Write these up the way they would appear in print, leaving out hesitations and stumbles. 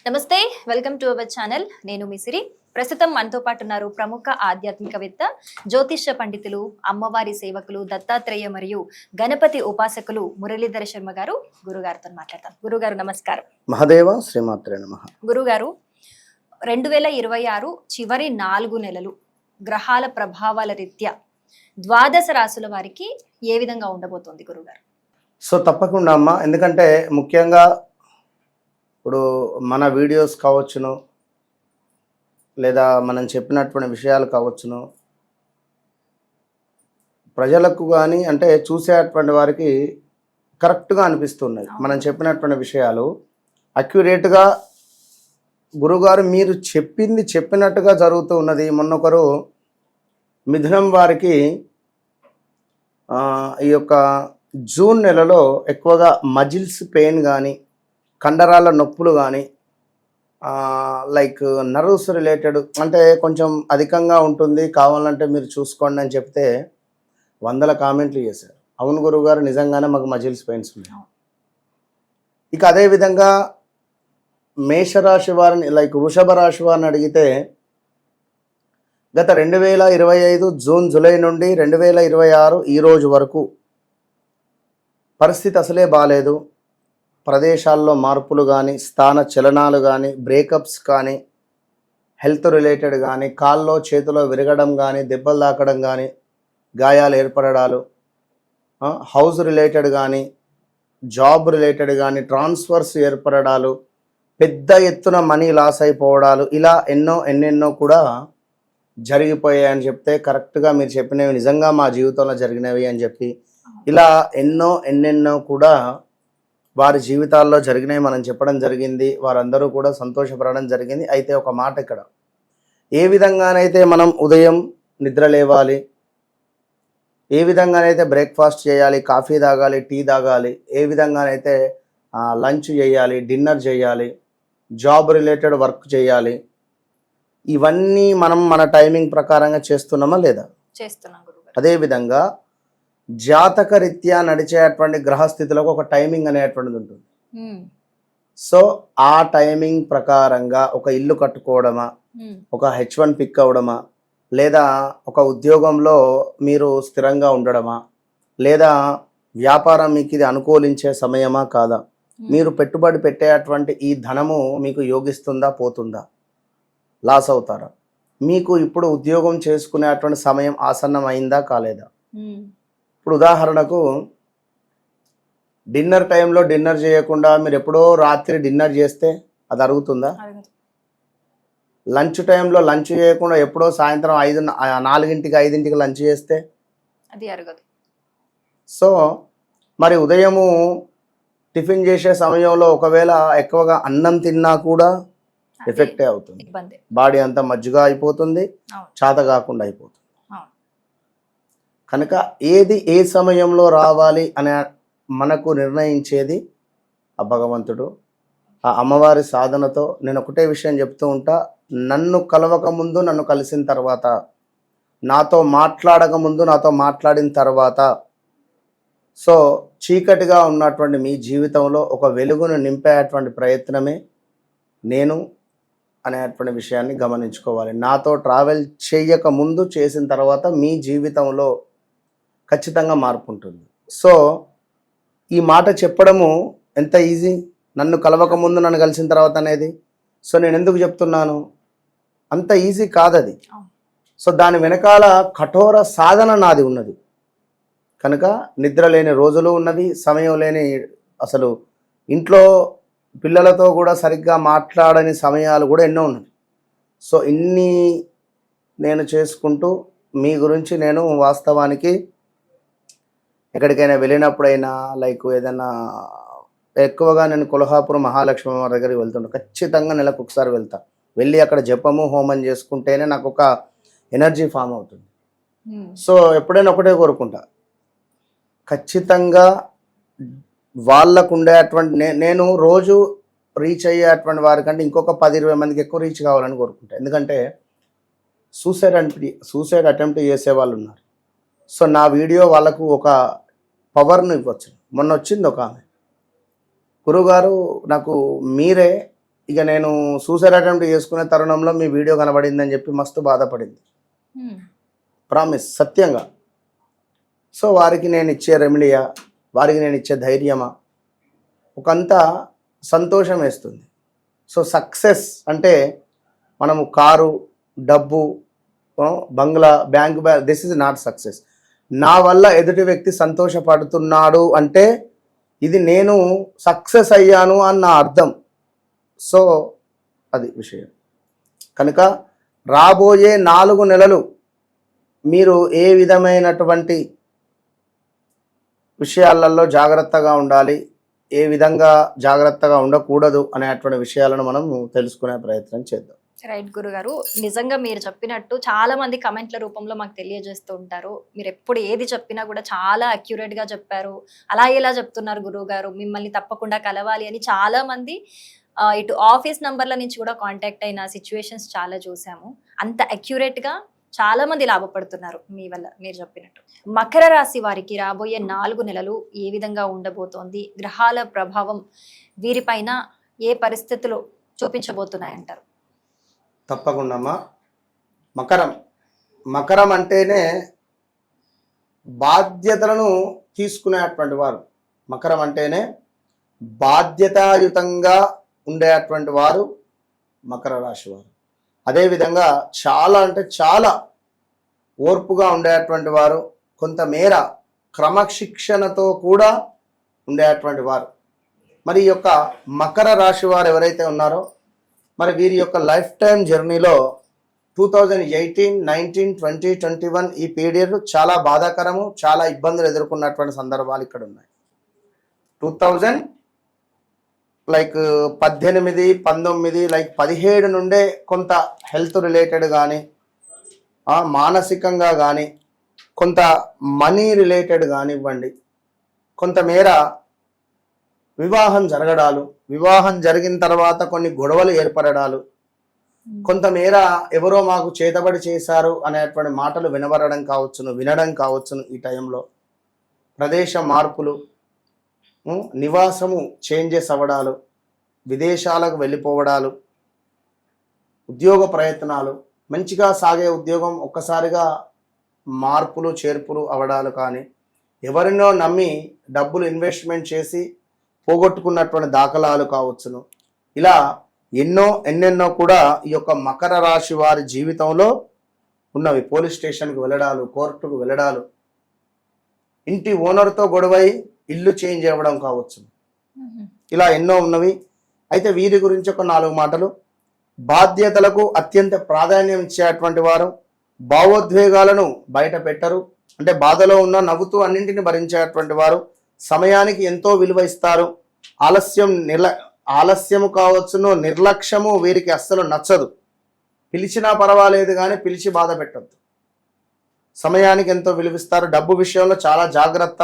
నమస్తే, welcome to our channel. నేను మీ సిరి. ప్రస్తుతం మనతో పాటు ఉన్నారు ప్రముఖ ఆధ్యాత్మికవేత్త, జ్యోతిష్య పండితులు, అమ్మవారి సేవకులు, దత్తాత్రేయ మరియు గణపతి ఉపాసకులు మురళీధర శర్మ గారు. గురుగారితో మాట్లాడతాం. గురుగారు నమస్కారం. మహాదేవ శ్రీమాత్రే నమః. గురుగారు, 2026 చివరి 4 నెలలు గ్రహాల ప్రభావాల రీత్యా ద్వాదశ రాశుల వారికి ఏ విధంగా ఉండబోతోంది గురుగారు? సో తప్పకుండా అమ్మ, ఎందుకంటే ముఖ్యంగా ఇప్పుడు మన వీడియోస్ కావచ్చును, లేదా మనం చెప్పినటువంటి విషయాలు కావచ్చును, ప్రజలకు కానీ అంటే చూసేటువంటి వారికి కరెక్ట్గా అనిపిస్తున్నాయి. మనం చెప్పినటువంటి విషయాలు అక్యురేట్గా గురుగారు మీరు చెప్పింది చెప్పినట్టుగా జరుగుతూ ఉన్నది. మొన్నొకరు మిథునం వారికి ఈ యొక్క జూన్ నెలలో ఎక్కువగా మజిల్స్ పెయిన్ కానీ, కండరాల నొప్పులు కానీ, లైక్ నర్వ్స్ రిలేటెడ్ అంటే కొంచెం అధికంగా ఉంటుంది, కావాలంటే మీరు చూసుకోండి అని చెప్తే 100 కామెంట్లు చేశారు. అవును గురుగారు, నిజంగానే మాకు మజిల్స్ పెయిన్స్ ఉన్నాయి. ఇక అదేవిధంగా మేషరాశి వారిని, లైక్ వృషభ రాశి వారిని అడిగితే గత 2025 జూన్ జూలై నుండి 2026 ఈ రోజు వరకు పరిస్థితి అసలే బాగాలేదు. ప్రదేశాల్లో మార్పులు కానీ, స్థాన చలనాలు కానీ, బ్రేకప్స్ కానీ, హెల్త్ రిలేటెడ్ కానీ, కాల్లో చేతిలో విరగడం కానీ, దెబ్బలు తాకడం కానీ, గాయాలు ఏర్పడడాలు, హౌస్ రిలేటెడ్ కానీ, జాబ్ రిలేటెడ్ కానీ, ట్రాన్స్ఫర్స్ ఏర్పడడాలు, పెద్ద ఎత్తున మనీ లాస్ అయిపోవడాలు, ఇలా ఎన్నెన్నో కూడా జరిగిపోయాయని చెప్తే కరెక్ట్గా మీరు చెప్పినవి నిజంగా మా జీవితంలో జరిగినవి అని చెప్పి ఇలా ఎన్నెన్నో కూడా వారి జీవితాల్లో జరిగినాయి మనం చెప్పడం జరిగింది. వారందరూ కూడా సంతోషపడడం జరిగింది. అయితే ఒక మాట ఇక్కడ, ఏ విధంగానైతే మనం ఉదయం నిద్ర లేవాలి, ఏ విధంగానైతే బ్రేక్ఫాస్ట్ చేయాలి, కాఫీ తాగాలి, టీ తాగాలి, ఏ విధంగానైతే లంచ్ చేయాలి, డిన్నర్ చేయాలి, జాబ్ రిలేటెడ్ వర్క్ చేయాలి, ఇవన్నీ మనం మన టైమింగ్ ప్రకారంగా చేస్తున్నామా లేదా? చేస్తున్నాం గురుగారు. అదేవిధంగా జాతక రీత్యా నడిచేటువంటి గ్రహస్థితులకు ఒక టైమింగ్ అనేటువంటిది ఉంటుంది. సో ఆ టైమింగ్ ప్రకారంగా ఒక ఇల్లు కట్టుకోవడమా, ఒక H1 పిక్ అవ్వడమా, లేదా ఒక ఉద్యోగంలో మీరు స్థిరంగా ఉండడమా, లేదా వ్యాపారం మీకు ఇది అనుకూలించే సమయమా కాదా, మీరు పెట్టుబడి పెట్టేటువంటి ఈ ధనము మీకు యోగిస్తుందా పోతుందా, లాస్ అవుతారా, మీకు ఇప్పుడు ఉద్యోగం చేసుకునేటువంటి సమయం ఆసన్నం అయిందా కాలేదా. ఇప్పుడు ఉదాహరణకు డిన్నర్ టైంలో డిన్నర్ చేయకుండా మీరు ఎప్పుడో రాత్రి డిన్నర్ చేస్తే అది అరుగుతుందా? లంచ్ టైంలో లంచ్ చేయకుండా ఎప్పుడో సాయంత్రం 4కి 5కి లంచ్ చేస్తే అది అరగదు. సో మరి ఉదయము టిఫిన్ చేసే సమయంలో ఒకవేళ ఎక్కువగా అన్నం తిన్నా కూడా ఎఫెక్టే అవుతుంది. బాడీ అంతా మజ్జిగా అయిపోతుంది, చాత కాకుండా అయిపోతుంది. కనుక ఏది ఏ సమయంలో రావాలి అనే మనకు నిర్ణయించేది ఆ భగవంతుడు. ఆ అమ్మవారి సాధనతో నేను ఒకటే విషయం చెప్తూ ఉంటా, నన్ను కలవక ముందు, నన్ను కలిసిన తర్వాత, నాతో మాట్లాడక ముందు, నాతో మాట్లాడిన తర్వాత, సో చీకటిగా ఉన్నటువంటి మీ జీవితంలో ఒక వెలుగును నింపేటువంటి ప్రయత్నమే నేను అనేటువంటి విషయాన్ని గమనించుకోవాలి. నాతో ట్రావెల్ చేయక ముందు, చేసిన తర్వాత మీ జీవితంలో ఖచ్చితంగా మార్పు ఉంటుంది. సో ఈ మాట చెప్పడము ఎంత ఈజీ, నన్ను కలవక ముందు నన్ను కలిసిన తర్వాత అనేది. సో నేను ఎందుకు చెప్తున్నాను, అంత ఈజీ కాదది. సో దాని వెనకాల కఠోర సాధన నాది ఉన్నది. కనుక నిద్ర లేని రోజులు ఉన్నవి, సమయం లేని, అసలు ఇంట్లో పిల్లలతో కూడా సరిగ్గా మాట్లాడని సమయాలు కూడా ఎన్నో ఉన్నాయి. సో ఇన్ని నేను చేసుకుంటూ మీ గురించి నేను వాస్తవానికి ఎక్కడికైనా వెళ్ళినప్పుడైనా, లైక్ ఏదైనా ఎక్కువగా నేను కొల్హాపూర్ మహాలక్ష్మి వారి దగ్గరికి వెళ్తుంటా. ఖచ్చితంగా నెలకు ఒకసారి వెళ్తా. వెళ్ళి అక్కడ జపము హోమం చేసుకుంటేనే నాకు ఒక ఎనర్జీ ఫామ్ అవుతుంది. సో ఎప్పుడైనా ఒకటే కోరుకుంటా, ఖచ్చితంగా వాళ్ళకు ఉండేటువంటి నేను రోజు రీచ్ అయ్యేటువంటి వారికంటే ఇంకొక 10-20 మందికి ఎక్కువ రీచ్ కావాలని కోరుకుంటా. ఎందుకంటే సూసైడ్ అటెంప్ట్ చేసే వాళ్ళు ఉన్నారు. సో నా వీడియో వాళ్ళకు ఒక పవర్ను ఇవ్వచ్చు. మొన్న వచ్చింది ఒక ఆమె, గురుగారు నాకు మీరే ఇక నేను సూసైడ్ అటెంప్ట్ చేసుకునే తరుణంలో మీ వీడియో కనబడిందని చెప్పి మస్తు బాధపడింది. ప్రామిస్, సత్యంగా. సో వారికి నేను ఇచ్చే రెమెడీయా, వారికి నేను ఇచ్చే ధైర్యమా, ఒకంత సంతోషం వేస్తుంది. సో సక్సెస్ అంటే మనము కారు, డబ్బు, బంగ్లా, bank this is not success. నా వల్ల ఎదుటి వ్యక్తి సంతోషపడుతున్నాడు అంటే ఇది నేను సక్సెస్ అయ్యాను అన్న అర్థం. సో అది విషయం. కనుక రాబోయే 4 నెలలు మీరు ఏ విధమైనటువంటి విషయాలలో జాగ్రత్తగా ఉండాలి, ఏ విధంగా జాగ్రత్తగా ఉండకూడదు అనేటువంటి విషయాలను మనం తెలుసుకునే ప్రయత్నం చేద్దాం. రైట్ గురుగారు, నిజంగా మీరు చెప్పినట్టు చాలా మంది కమెంట్ల రూపంలో మాకు తెలియజేస్తూ ఉంటారు. మీరు ఎప్పుడు ఏది చెప్పినా కూడా చాలా అక్యురేట్ గా చెప్పారు, అలా ఎలా చెప్తున్నారు గురువు గారు, మిమ్మల్ని తప్పకుండా కలవాలి అని చాలా మంది ఇటు ఆఫీస్ నంబర్ల నుంచి కూడా కాంటాక్ట్ అయిన సిచ్యువేషన్స్ చాలా చూసాము. అంత అక్యురేట్ గా చాలా మంది లాభపడుతున్నారు మీ వల్ల. మీరు చెప్పినట్టు మకర రాశి వారికి రాబోయే 4 నెలలు ఏ విధంగా ఉండబోతోంది, గ్రహాల ప్రభావం వీరిపైన ఏ పరిస్థితులు చూపించబోతున్నాయంటారు? తప్పకుండా అమ్మా. మకరం అంటేనే బాధ్యతలను తీసుకునేటువంటి వారు. మకరం అంటేనే బాధ్యతాయుతంగా ఉండేటువంటి వారు మకర రాశి వారు. అదేవిధంగా చాలా అంటే చాలా ఓర్పుగా ఉండేటువంటి వారు, కొంతమేర క్రమశిక్షణతో కూడా ఉండేటువంటి వారు. మరి ఈ యొక్క మకర రాశి వారు ఎవరైతే ఉన్నారో మరి వీరి యొక్క లైఫ్ టైం జర్నీలో 2018, 19, 20, 21 ఈ పీరియడ్ చాలా బాధాకరము, చాలా ఇబ్బందులు ఎదుర్కొన్నటువంటి సందర్భాలు ఇక్కడ ఉన్నాయి. 18, 19 17 నుండే కొంత హెల్త్ రిలేటెడ్ కానీ, మానసికంగా కానీ, కొంత మనీ రిలేటెడ్ కానివ్వండి, కొంతమేర వివాహం జరగడాలు, వివాహం జరిగిన తర్వాత కొన్ని గొడవలు ఏర్పడడాలు, కొంతమేర ఎవరో మాకు చేతబడి చేశారు అనేటువంటి మాటలు వినడం కావచ్చును. ఈ టైంలో ప్రదేశ మార్పులు, నివాసము చేంజెస్ అవ్వడాలు, విదేశాలకు వెళ్ళిపోవడాలు, ఉద్యోగ ప్రయత్నాలు, మంచిగా సాగే ఉద్యోగం ఒక్కసారిగా మార్పులు చేర్పులు అవడాలు కానీ, ఎవరినో నమ్మి డబ్బులు ఇన్వెస్ట్మెంట్ చేసి పోగొట్టుకున్నటువంటి దాఖలాలు కావచ్చును. ఇలా ఎన్నెన్నో కూడా ఈ యొక్క మకర రాశి వారి జీవితంలో ఉన్నవి. పోలీస్ స్టేషన్కి వెళ్ళడాలు, కోర్టుకు వెళ్ళడాలు, ఇంటి ఓనర్తో గొడవై ఇల్లు చేంజ్ అవ్వడం కావచ్చు. ఇలా ఎన్నో ఉన్నవి. అయితే వీరి గురించి ఒక 4 మాటలు. బాధ్యతలకు అత్యంత ప్రాధాన్యం ఇచ్చేటువంటి వారు, భావోద్వేగాలను బయట పెట్టరు, అంటే బాధలో ఉన్న నవ్వుతూ అన్నింటిని భరించేటువంటి వారు, సమయానికి ఎంతో విలువ ఇస్తారు. ఆలస్యము కావచ్చును, నిర్లక్ష్యము వీరికి అస్సలు నచ్చదు. పిలిచినా పర్వాలేదు కానీ పిలిచి బాధ పెట్టద్దు. సమయానికి ఎంతో విలువిస్తారు. డబ్బు విషయంలో చాలా జాగ్రత్త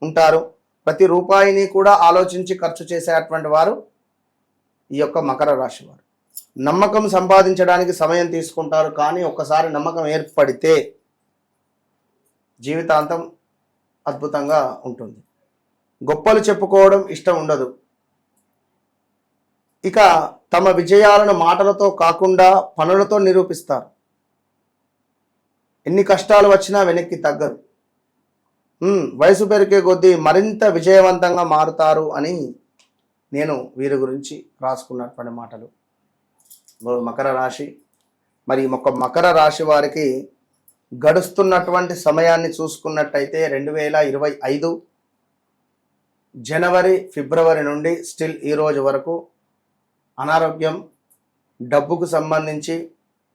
ఉంటారు. ప్రతి రూపాయిని కూడా ఆలోచించి ఖర్చు చేసేటువంటి వారు ఈ యొక్క మకర రాశి వారు. నమ్మకం సంపాదించడానికి సమయం తీసుకుంటారు, కానీ ఒక్కసారి నమ్మకం ఏర్పడితే జీవితాంతం అద్భుతంగా ఉంటుంది. గొప్పలు చెప్పుకోవడం ఇష్టం ఉండదు. ఇక తమ విజయాలను మాటలతో కాకుండా పనులతో నిరూపిస్తారు. ఎన్ని కష్టాలు వచ్చినా వెనక్కి తగ్గరు. వయసు పెరిగే కొద్దీ మరింత విజయవంతంగా మారుతారు అని నేను వీరి గురించి రాసుకున్నటువంటి మాటలు. మకర రాశి. మరి మకర రాశి వారికి గడుస్తున్నటువంటి సమయాన్ని చూసుకున్నట్టయితే 2025 జనవరి, ఫిబ్రవరి నుండి స్టిల్ ఈ రోజు వరకు అనారోగ్యం, డబ్బుకు సంబంధించి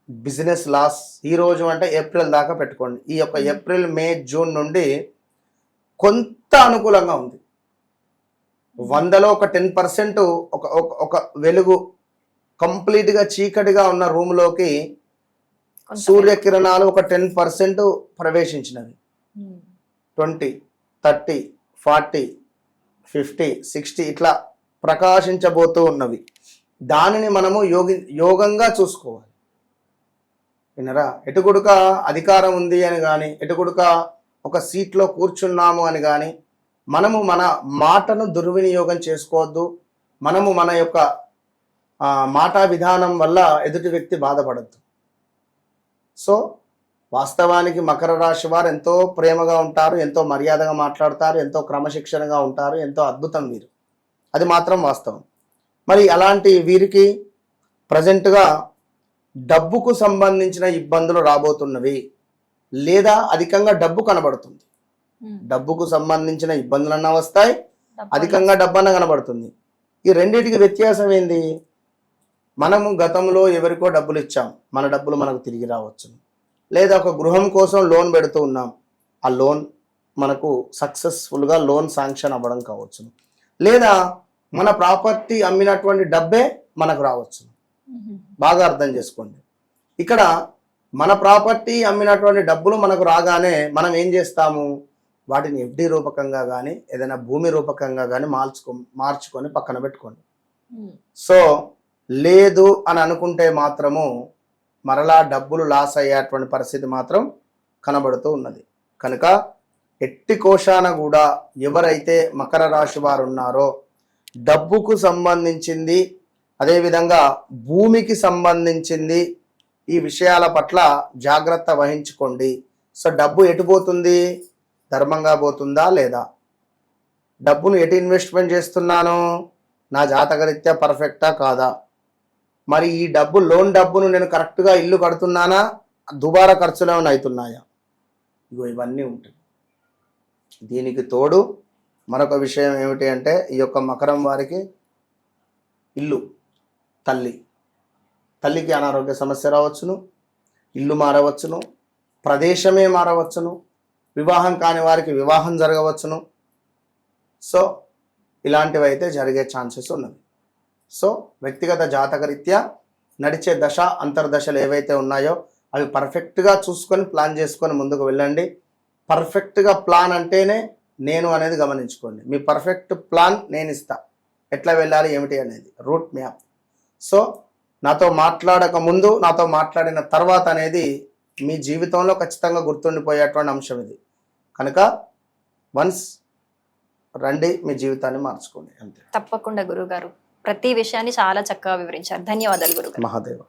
బిజినెస్ లాస్, ఈ రోజు అంటే ఏప్రిల్ దాకా పెట్టుకోండి. ఈ యొక్క ఏప్రిల్, మే, జూన్ నుండి కొంత అనుకూలంగా ఉంది. 100లో ఒక 10% ఒక వెలుగు, కంప్లీట్గా చీకటిగా ఉన్న రూమ్లోకి సూర్యకిరణాలు ఒక 10% ప్రవేశించినవి. 20, 30, 40, 50, 60 ఇట్లా ప్రకాశించబోతూ ఉన్నవి. దానిని మనము యోగంగా చూసుకోవాలి. వినరా? ఎటుగుడుక అధికారం ఉంది అని కానీ, ఎటుగుడుక ఒక సీట్లో కూర్చున్నాము అని కానీ మనము మన మాటను దుర్వినియోగం చేసుకోవద్దు. మనము మన యొక్క మాటా విధానం వల్ల ఎదుటి వ్యక్తి బాధపడద్దు. సో వాస్తవానికి మకర రాశి వారు ఎంతో ప్రేమగా ఉంటారు, ఎంతో మర్యాదగా మాట్లాడతారు, ఎంతో క్రమశిక్షణగా ఉంటారు, ఎంతో అద్భుతం వీరు, అది మాత్రం వాస్తవం. మరి అలాంటి వీరికి ప్రజెంట్గా డబ్బుకు సంబంధించిన ఇబ్బందులు రాబోతున్నవి, లేదా అధికంగా డబ్బు కనబడుతుంది. డబ్బుకు సంబంధించిన ఇబ్బందులన్నా వస్తాయి, అధికంగా డబ్బన్నా కనబడుతుంది. ఈ రెండింటికి వ్యత్యాసం ఏంది? మనము గతంలో ఎవరికో డబ్బులు ఇచ్చాం, మన డబ్బులు మనకు తిరిగి రావచ్చు. లేదా ఒక గృహం కోసం లోన్ పెడుతూ ఉన్నాం, ఆ లోన్ మనకు సక్సెస్ఫుల్గా లోన్ శాంక్షన్ అవ్వడం కావచ్చు. లేదా మన ప్రాపర్టీ అమ్మినటువంటి డబ్బే మనకు రావచ్చు. బాగా అర్థం చేసుకోండి. ఇక్కడ మన ప్రాపర్టీ అమ్మినటువంటి డబ్బులు మనకు రాగానే మనం ఏం చేస్తాము, వాటిని ఎఫ్డి రూపకంగా కానీ ఏదైనా భూమి రూపకంగా కానీ మార్చుకొని పక్కన పెట్టుకోండి. సో లేదు అని అనుకుంటే మాత్రము మరలా డబ్బులు లాస్ అయ్యేటువంటి పరిస్థితి మాత్రం కనబడుతూ ఉన్నది. కనుక ఎట్టి కోశాన కూడా ఎవరైతే మకర రాశి వారు ఉన్నారో డబ్బుకు సంబంధించింది, అదేవిధంగా భూమికి సంబంధించింది, ఈ విషయాల పట్ల జాగ్రత్త వహించుకోండి. సో డబ్బు ఎటు పోతుంది? ధర్మంగా పోతుందా లేదా? డబ్బును ఎటు ఇన్వెస్ట్మెంట్ చేస్తున్నాను? నా జాతకరీత్యా పర్ఫెక్టా కాదా? మరి ఈ డబ్బు లోన్ డబ్బును నేను కరెక్ట్గా ఇల్లు కడుతున్నానా? దుబారా ఖర్చులు ఏమైనా అవుతున్నాయా? ఇగో ఇవన్నీ ఉంటాయి. దీనికి తోడు మరొక విషయం ఏమిటి అంటే, ఈ యొక్క మకరం వారికి ఇల్లు, తల్లికి అనారోగ్య సమస్య రావచ్చును, ఇల్లు మారవచ్చును, ప్రదేశమే మారవచ్చును, వివాహం కాని వారికి వివాహం జరగవచ్చును. సో ఇలాంటివి అయితే జరిగే ఛాన్సెస్ ఉన్నవి. సో వ్యక్తిగత జాతకరీత్యా నడిచే దశ అంతర్దశలు ఏవైతే ఉన్నాయో అవి పర్ఫెక్ట్గా చూసుకొని ప్లాన్ చేసుకొని ముందుకు వెళ్ళండి. పర్ఫెక్ట్గా ప్లాన్ అంటేనే నేను అనేది గమనించుకోండి. మీ పర్ఫెక్ట్ ప్లాన్ నేను ఇస్తా, ఎట్లా వెళ్ళాలి ఏమిటి అనేది రూట్ మ్యాప్. సో నాతో మాట్లాడక ముందు, నాతో మాట్లాడిన తర్వాత అనేది మీ జీవితంలో ఖచ్చితంగా గుర్తుండిపోయేటువంటి అంశం ఇది. కనుక వన్స్ రండి, మీ జీవితాన్ని మార్చుకోండి అంతే. తప్పకుండా గురుగారు, ప్రతి విషయాన్ని చాలా చక్కగా వివరించారు. ధన్యవాదాలు గురుగారు. మహాదేవ.